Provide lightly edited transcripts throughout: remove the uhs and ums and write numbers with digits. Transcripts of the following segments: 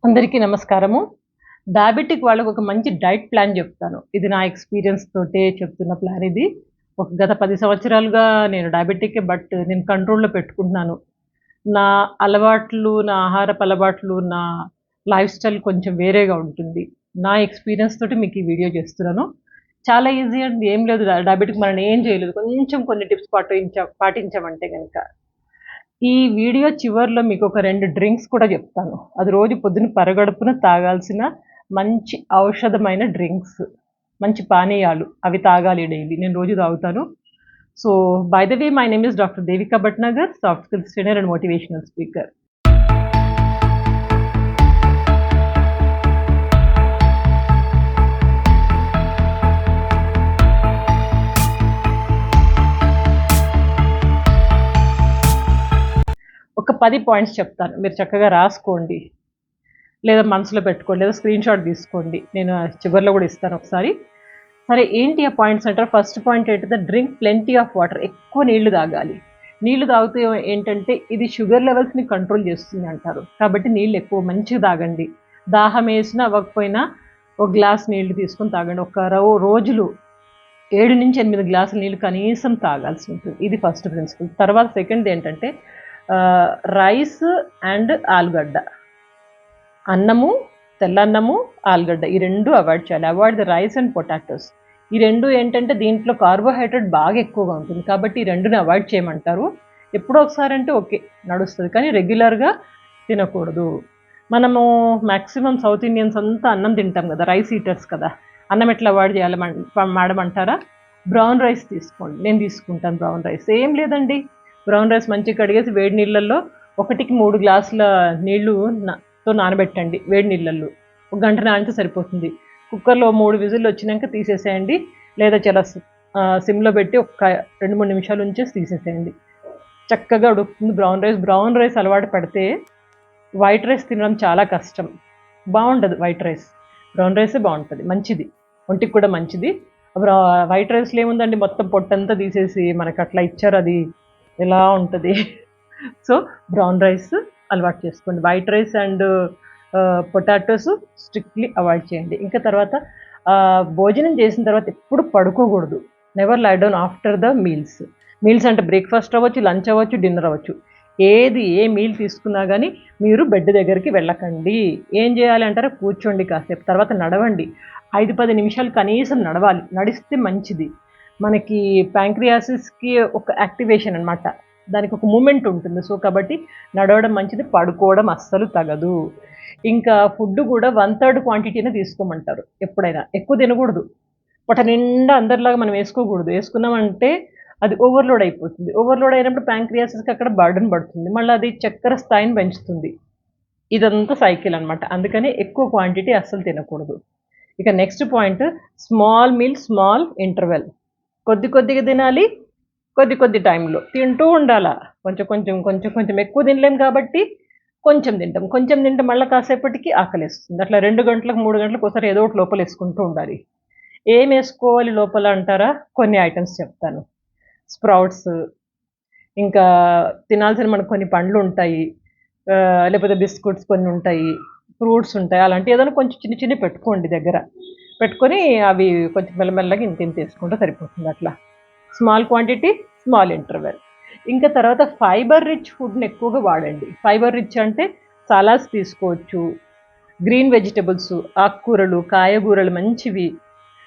అందరికీ నమస్కారము. డయాబెటిక్ వాళ్ళకి ఒక మంచి డైట్ ప్లాన్ చెప్తాను. ఇది నా ఎక్స్‌పీరియన్స్ తోటే చెప్తున్న ప్లాన్ ఇది. గత 10 సంవత్సరాలుగా నేను డయాబెటికే బట్ నేను కంట్రోల్‌లో పెట్టుకుంటున్నాను. నా అలవాట్లు, నా ఆహారపు అలవాట్లు, నా లైఫ్ స్టైల్ కొంచెం వేరేగా ఉంటుంది. నా ఎక్స్‌పీరియన్స్ తోటి మీకు ఈ వీడియో చేస్తున్నాను. చాలా ఈజీ అండి. ఏం లేదు డయాబెటిక్ మనల్ని ఏం చేయలేదు. కొంచెం కొన్ని టిప్స్ పాటించామంటే గనక. ఈ వీడియో చివర్లో మీకొక 2 డ్రింక్స్ కూడా చెప్తాను. అది రోజు పొద్దున్న పరగడుపున తాగాల్సిన మంచి ఔషధమైన డ్రింక్స్. మంచి పానీయాలు. అవి తాగాలి డైలీ. నేను రోజు తాగుతాను. So, by the way my name is doctor Devika Bhatnagar, soft skills trainer and motivational speaker. ఒక 10 పాయింట్స్ చెప్తాను. మీరు చక్కగా రాసుకోండి. లేదా మనసులో పెట్టుకోండి. లేదా స్క్రీన్‌షాట్ తీసుకోండి. నేను చివర్లో కూడా ఇస్తాను ఒకసారి. సరే ఏంటి ఆ పాయింట్స్ అంటారా? ఫస్ట్ పాయింట్ ఏంటంటే డ్రింక్ ప్లెంటీ ఆఫ్ వాటర్. ఎక్కువ నీళ్లు తాగాలి. నీళ్లు తాగితే ఏంటంటే ఇది షుగర్ లెవెల్స్‌ని కంట్రోల్ చేస్తుంది అంటారు. కాబట్టి నీళ్ళు ఎక్కువ మంచిగా తాగండి. దాహం వేసినా అవ్వకపోయినా ఒక గ్లాస్ నీళ్లు తీసుకొని తాగండి. ఒక రోజులో 7-8 గ్లాసుల నీళ్ళు కనీసం తాగాల్సి ఉంటుంది. ఇది ఫస్ట్ ప్రిన్సిపల్. తర్వాత సెకండ్ ఏంటంటే రైస్ అండ్ ఆలుగడ్డ. అన్నము, తెల్లన్నము, ఆలుగడ్డ ఈ 2 అవాయిడ్ చేయాలి. Avoid the rice and potatoes. ఈ 2 ఏంటంటే దీంట్లో కార్బోహైడ్రేట్ బాగా ఎక్కువగా ఉంటుంది. కాబట్టి ఈ 2ని అవాయిడ్ చేయమంటారు. ఎప్పుడో ఒకసారి అంటే ఓకే నడుస్తుంది. కానీ రెగ్యులర్‌గా తినకూడదు. మనము మాక్సిమం సౌత్ ఇండియన్స్ అంతా అన్నం తింటాం కదా! రైస్ ఈటర్స్ కదా! అన్నం ఎట్లా అవాయిడ్ చేయాలి మేడం అంటారా? బ్రౌన్ రైస్ తీసుకోండి. నేను తీసుకుంటాను బ్రౌన్ రైస్. ఏం లేదండి. బ్రౌన్ రైస్ మంచిగా కడిగేసి వేడి నీళ్ళల్లో 1కి 3 గ్లాసుల నీళ్లు నానబెట్టండి వేడి నీళ్ళల్లో. ఒక గంట నానితే సరిపోతుంది. కుక్కర్‌లో 3 విజిల్లు వచ్చినాక తీసేసేయండి. లేదా చాలా సిమ్‌లో పెట్టి ఒక 2-3 నిమిషాలు ఉంచేసి తీసేసేయండి. చక్కగా ఉడుకుతుంది బ్రౌన్ రైస్. బ్రౌన్ రైస్ అలవాటు పడితే వైట్ రైస్ తినడం చాలా కష్టం. బాగుండదు వైట్ రైస్. బ్రౌన్ రైసే బాగుంటుంది. మంచిది. ఒంటికి కూడా మంచిది. వైట్ రైస్‌లో ఏముందండి మొత్తం పొట్టంతా తీసేసి మనకు అట్లా ఇచ్చారు. అది ఎలా ఉంటుంది. సో, బ్రౌన్ రైస్ అలవాటు చేసుకోండి. White rice and potatoes strictly avoid చేయండి. ఇంకా తర్వాత భోజనం చేసిన తర్వాత ఎప్పుడు పడుకోకూడదు. Never lie down after the meals. Meals అంటే బ్రేక్‌ఫాస్ట్ అవ్వచ్చు, లంచ్ అవ్వచ్చు, డిన్నర్ అవ్వచ్చు. ఏ మీల్ తీసుకున్నా గానీ మీరు బెడ్ దగ్గరికి వెళ్ళకండి. ఏం చేయాలి అంటారా? కూర్చోండి కాసేపు. తర్వాత నడవండి. 5-10 నిమిషాలు కనీసం నడవాలి. నడిస్తే మంచిది. మనకి ప్యాంక్రియాసిస్‌కి ఒక యాక్టివేషన్ అనమాట. దానికి ఒక మూమెంట్ ఉంటుంది. సో, కాబట్టి నడవడం మంచిది. పడుకోవడం అస్సలు తగదు. ఇంకా ఫుడ్ కూడా 1/3 క్వాంటిటీనే తీసుకోమంటారు ఎప్పుడైనా. ఎక్కువ తినకూడదు. పొట్ట నిండా అందరిలాగా మనం వేసుకోకూడదు. వేసుకున్నామంటే అది ఓవర్‌లోడ్ అయిపోతుంది. ఓవర్‌లోడ్ అయినప్పుడు ప్యాంక్రియాసిస్‌కి అక్కడ బర్డెన్ పడుతుంది. మళ్ళీ అది చక్కెర స్థాయిని పెంచుతుంది. ఇదంతా సైకిల్ అనమాట. అందుకని ఎక్కువ క్వాంటిటీ అస్సలు తినకూడదు. ఇక next point small meal, small interval. కొద్దిగా తినాలి. కొద్ది టైంలో తింటూ ఉండాలా. కొంచెం ఎక్కువ తినలేం కాబట్టి కొంచెం తింటాం. కొంచెం తింటే మళ్ళా కాసేపటికి ఆకలేస్తుంది. అట్లా 2 గంటలకు, 3 గంటలకు ఒకసారి ఏదో ఒకటి లోపలేసుకుంటూ ఉండాలి. ఏమేసుకోవాలి లోపల అంటారా? కొన్ని ఐటెమ్స్ చెప్తాను. స్ప్రౌట్స్, ఇంకా తినాల్సిన మనకు కొన్ని పండ్లుంటాయి. లేకపోతే బిస్కుట్స్ కొన్నుంటాయి. ఫ్రూట్స్ ఉంటాయి. అలాంటివి ఏదైనా కొంచెం చిన్నవి పెట్టుకోండి దగ్గర. పెట్టుకొని అవి కొంచెం మెల్లమెల్లగా ఇంతింత ఏసుకుంటే సరిపోతుంది అట్లా. Small quantity, small interval. ఇంకా తర్వాత ఫైబర్ రిచ్ ఫుడ్‌ని ఎక్కువగా వాడండి. ఫైబర్ రిచ్ అంటే సలాడ్స్ తీసుకోవచ్చు. గ్రీన్ వెజిటబుల్స్, ఆకుకూరలు, కాయగూరలు మంచివి.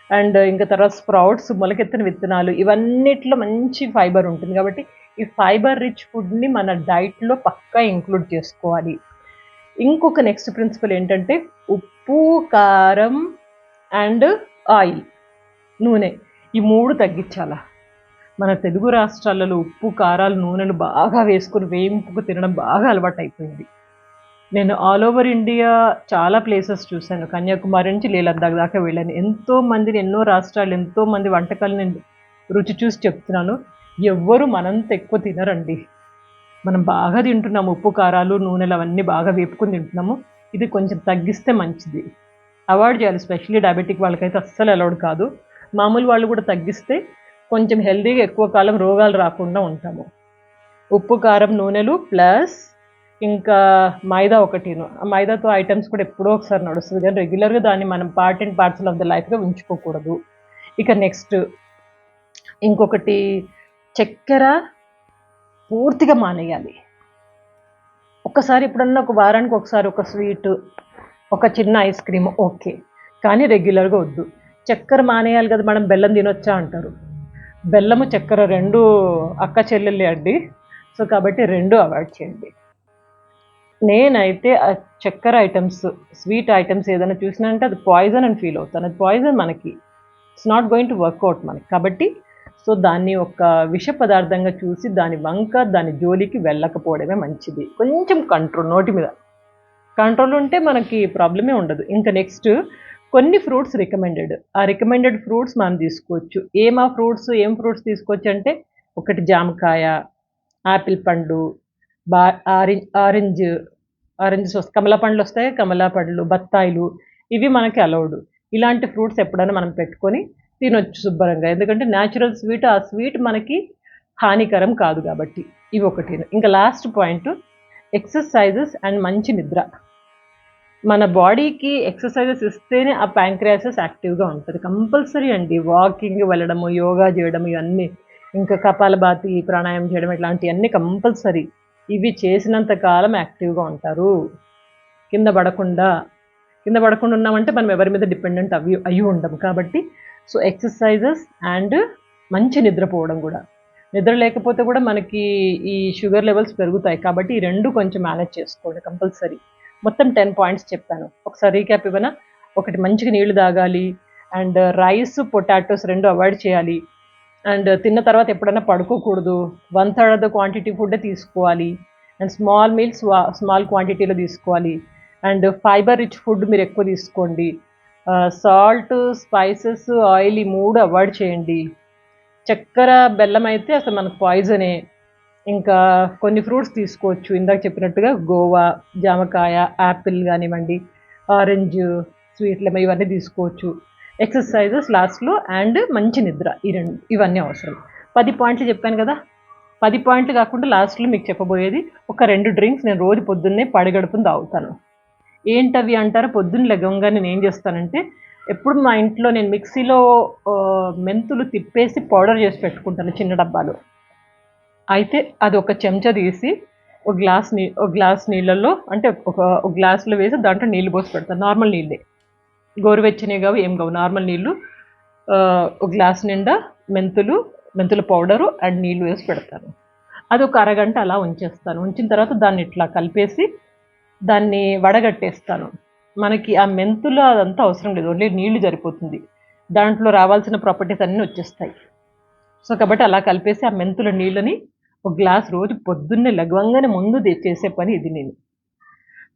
అండ్ ఇంకా తర్వాత స్ప్రౌట్స్, మొలకెత్తిన విత్తనాలు ఇవన్నిట్లో మంచి ఫైబర్ ఉంటుంది. కాబట్టి ఈ ఫైబర్ రిచ్ ఫుడ్‌ని మన డైట్‌లో పక్కా ఇంక్లూడ్ చేసుకోవాలి. ఇంకొక నెక్స్ట్ ప్రిన్సిపల్ ఏంటంటే ఉప్పు, కారం అండ్ ఆయిల్, నూనె ఈ 3 తగ్గించాలా. మన తెలుగు రాష్ట్రాలలో ఉప్పు, కారాలు, నూనెలు బాగా వేసుకొని వేయింపుకు తినడం బాగా అలవాటయిపోయింది. నేను ఆల్ ఓవర్ ఇండియా చాలా ప్లేసెస్ చూశాను. కన్యాకుమారి నుంచి లేహ్ లద్దాఖ్ దాకా వెళ్ళాను. ఎన్నో రాష్ట్రాలు, ఎంతోమంది వంటకాలు నేను రుచి చూసి చెప్తున్నాను. ఎవ్వరు మనంత ఎక్కువ తినరండి. మనం బాగా తింటున్నాము. ఉప్పు, కారాలు, నూనెలు అవన్నీ బాగా వేపుకొని తింటున్నాము. ఇది కొంచెం తగ్గిస్తే మంచిది. అవాయిడ్ చేయాలి. స్పెషల్లీ డయాబెటిక్ వాళ్ళకైతే అస్సలు అలౌడ్ కాదు. మామూలు వాళ్ళు కూడా తగ్గిస్తే కొంచెం హెల్తీగా ఎక్కువ కాలం రోగాలు రాకుండా ఉంటాము. ఉప్పు, కారం, నూనెలు ప్లస్ ఇంకా మైదా ఒకటిను. ఆ మైదాతో ఐటెమ్స్ కూడా ఎప్పుడో ఒకసారి నడుస్తది గానీ, రెగ్యులర్‌గా దాన్ని మనం part and parcel of the లైఫ్‌గా ఉంచుకోకూడదు. ఇక నెక్స్ట్ ఇంకొకటి చక్కెర పూర్తిగా మానేయాలి. ఒక్కసారి ఎప్పుడన్నా ఒక వారానికి ఒకసారి ఒక స్వీటు, ఒక చిన్న ఐస్ క్రీమ్ ఓకే. కానీ రెగ్యులర్‌గా వద్దు. చక్కెర మానేయాలి కదా! మేడం బెల్లం తినొచ్చా అంటారు. బెల్లము, చక్కెర 2 అక్క చెల్లెళ్ళే అండి. సో, కాబట్టి 2 అవాయిడ్ చేయండి. నేనైతే చక్కెర ఐటెమ్స్, స్వీట్ ఐటెమ్స్ ఏదైనా చూసినానంటే అది పాయిజన్ అని ఫీల్ అవుతాను. అది పాయిజన్ మనకి. It's not going to work out మనకి. కాబట్టి సో, దాన్ని ఒక విష పదార్థంగా చూసి దాని వంక, దాని జోలికి వెళ్ళకపోవడమే మంచిది. కొంచెం కంట్రోల్ నోటి మీద. కంట్రోల్ ఉంటే మనకి ప్రాబ్లమే ఉండదు. ఇంకా నెక్స్ట్ కొన్ని ఫ్రూట్స్ రికమెండెడ్. ఆ రికమెండెడ్ ఫ్రూట్స్ మనం తీసుకోవచ్చు. ఏం ఫ్రూట్స్ తీసుకోవచ్చంటే ఒకటి జామకాయ, ఆపిల్ పండు, బా ఆరెంజ్ ఆరెంజెస్ కమలా పండ్లొస్తాయి. కమలా పండ్లు, బత్తాయిలు ఇవి మనకి అలౌడ్. ఇలాంటి ఫ్రూట్స్ ఎప్పుడైనా మనం పెట్టుకొని తినొచ్చు శుభ్రంగా. ఎందుకంటే నేచురల్ స్వీట్, ఆ స్వీట్ మనకి హానికరం కాదు కాబట్టి. ఇవొకటిను. ఇంకా లాస్ట్ పాయింట్ ఎక్సర్‌సైజెస్ అండ్ మంచి నిద్ర. మన బాడీకి ఎక్సర్‌సైజెస్ ఇస్తేనే ఆ ప్యాంక్రియాసెస్ యాక్టివ్‌గా ఉంటది. కంపల్సరీ అండి. వాకింగ్ వెళ్ళడము, యోగా జేయడం ఇవన్నీ. ఇంకా కపాలభాతి, ప్రాణాయామం చేయడం ఇట్లాంటియన్నీ కంపల్సరీ. ఇవి చేసినంత కాలం యాక్టివ్‌గా ఉంటారు. కింద పడకుండా. కింద పడకుండా ఉన్నామంటే మనం ఎవరి మీద డిపెండెంట్ అయ్యి ఉండం. కాబట్టి సో, ఎక్సర్‌సైజెస్ అండ్ మంచి నిద్రపోవడం గూడా. నిద్ర లేకపోతే గూడా మనకి ఈ షుగర్ లెవెల్స్ పెరుగుతాయి. కాబట్టి ఈ 2 కొంచెం మేనేజ్ చేసుకోండి కంపల్సరీ. మొత్తం 10 పాయింట్స్ చెప్పాను. ఒకసారి రీక్యాప్ ఇవ్వనా? ఒకటి మంచిగా నీళ్లు తాగాలి. అండ్ రైస్, పొటాటోస్ 2 అవాయిడ్ చేయాలి. అండ్ తిన్న తర్వాత ఎప్పుడైనా పడుకోకూడదు. 1/3 ఆఫ్ ద క్వాంటిటీ ఫుడ్డే తీసుకోవాలి. అండ్ స్మాల్ మీల్స్ స్మాల్ క్వాంటిటీలో తీసుకోవాలి. అండ్ ఫైబర్ రిచ్ ఫుడ్ మీరు ఎక్కువ తీసుకోండి. సాల్ట్, స్పైసెస్, ఆయిల్ ఈ 3 అవాయిడ్ చేయండి. చక్కెర, బెల్లం అయితే అసలు మనకు పాయిజనే. ఇంకా కొన్ని ఫ్రూట్స్ తీసుకోవచ్చు. ఇందాక చెప్పినట్టుగా గోవా, జామకాయ, యాపిల్ గానివ్వండి, ఆరెంజ్, స్వీట్ లెమన్ ఇవన్నీ తీసుకోవచ్చు. ఎక్సర్‌సైజెస్ లాస్ట్‌లో అండ్ మంచి నిద్ర. ఈ 2 ఇవన్నీ అవసరం. 10 పాయింట్లు చెప్పాను గదా! 10 పాయింట్లు కాకుండా లాస్ట్‌లో మీకు చెప్పబోయేది ఒక 2 డ్రింక్స్ నేను రోజు పొద్దున్నే పడిగడుపున తాగుతాను. ఏంటవి అంటారా? పొద్దున్న లెగవంగానే నేనేం చేస్తానంటే, ఎప్పుడు మా ఇంట్లో నేను మిక్సీలో మెంతులు తిప్పేసి పౌడర్ చేసి పెట్టుకుంటాను చిన్న డబ్బాలో. అయితే అది ఒక చెంచా తీసి ఒక గ్లాస్ నీళ్ళల్లో అంటే ఒక గ్లాస్‌లో వేసి దాంట్లో నీళ్లు పోసి పెడతాను. నార్మల్ నీళ్ళే. గోరువెచ్చనివి కావు, ఏం కావు. నార్మల్ నీళ్ళు. ఒక గ్లాస్ నిండా మెంతులు, మెంతుల పౌడరు అండ్ నీళ్ళు వేసి పెడతాను. అది ఒక అరగంట అలా ఉంచేస్తాను. ఉంచిన తర్వాత దాన్ని ఇట్లా కలిపేసి దాన్ని వడగట్టేస్తాను. మనకి ఆ మెంతులు అదంతా అవసరం లేదు. ఓన్లీ నీళ్లు సరిపోతుంది. దాంట్లో రావాల్సిన ప్రాపర్టీస్ అన్నీ వచ్చేస్తాయి. సో, కాబట్టి అలా కలిపేసి ఆ మెంతుల నీళ్ళని ఒక గ్లాస్ రోజు పొద్దున్నే లెగవంగానే ముందు చేసే పని ఇది నేను.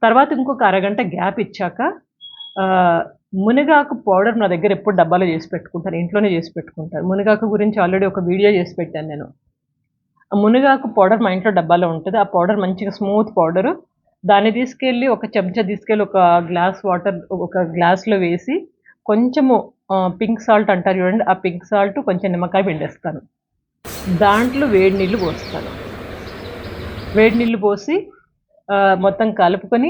తర్వాత ఇంకొక అరగంట గ్యాప్ ఇచ్చాక మునగాకు పౌడర్ నా దగ్గర ఎప్పుడు డబ్బాలో చేసి పెట్టుకుంటాను. ఇంట్లోనే చేసి పెట్టుకుంటాను. మునగాకు గురించి ఆల్రెడీ ఒక వీడియో చేసి పెట్టాను నేను. ఆ మునగాకు పౌడర్ మా ఇంట్లో డబ్బాలో ఉంటది. ఆ పౌడర్ మంచిగా స్మూత్ పౌడరు. దాన్ని తీసుకెళ్ళి ఒక చెంచా తీసుకెళ్ళి ఒక గ్లాస్ వాటర్ ఒక గ్లాస్‌లో వేసి కొంచెము పింక్ సాల్ట్ అంటారు చూడండి. ఆ పింక్ సాల్ట్ కొంచెం నిమ్మకాయ పిండేస్తాను. దాంట్లో వేడి నీళ్లు పోస్తాను. వేడి నీళ్లు పోసి మొత్తం కలుపుకొని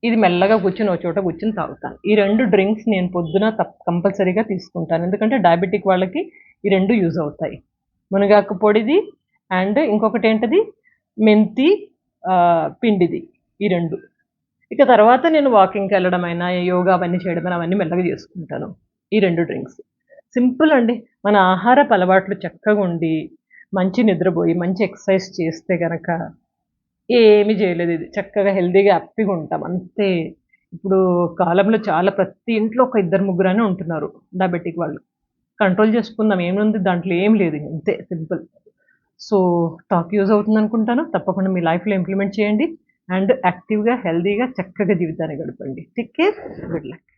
ఇది మెల్లగా కూర్చొని ఒక చోట కూర్చొని తాగుతాను. ఈ 2 డ్రింక్స్ నేను పొద్దున కంపల్సరీగా తీసుకుంటాను. ఎందుకంటే డయాబెటిక్ వాళ్ళకి ఈ 2 యూజ్ అవుతాయి. మునగాకు పొడిది అండ్ ఇంకొకటేంటిది మెంతి పిండిది. ఈ 2. ఇక తర్వాత నేను వాకింగ్‌కెళ్ళడమైనా, యోగా అవన్నీ చేయడమైనా అవన్నీ మెల్లగా చేసుకుంటాను. ఈ 2 డ్రింక్స్. సింపుల్ అండి. మన ఆహారపు అలవాట్లు చక్కగుండి, మంచి నిద్రబోయి, మంచి ఎక్సర్‌సైజ్ చేస్తే గనక ఏమి చేయలేదు ఇది. చక్కగా హెల్తీగా హ్యాపీగా ఉంటాం. అంతే. ఇప్పుడు కాలంలో చాలా ప్రతి ఇంట్లో ఒక ఇద్దరు ముగ్గురైనా ఉంటున్నారు డయాబెటిక్ వాళ్ళు. కంట్రోల్ చేసుకుందాం ఏముంది దాంట్లో ఏం లేదు అంతే సింపుల్. సో, టాక్ యూజ్ అవుతుందనుకుంటాను. తప్పకుండా మీ లైఫ్‌లో ఇంప్లిమెంట్ చేయండి. అండ్ యాక్టివ్‌గా, హెల్తీగా చక్కగా జీవితాన్ని గడపండి. Take care. Good luck.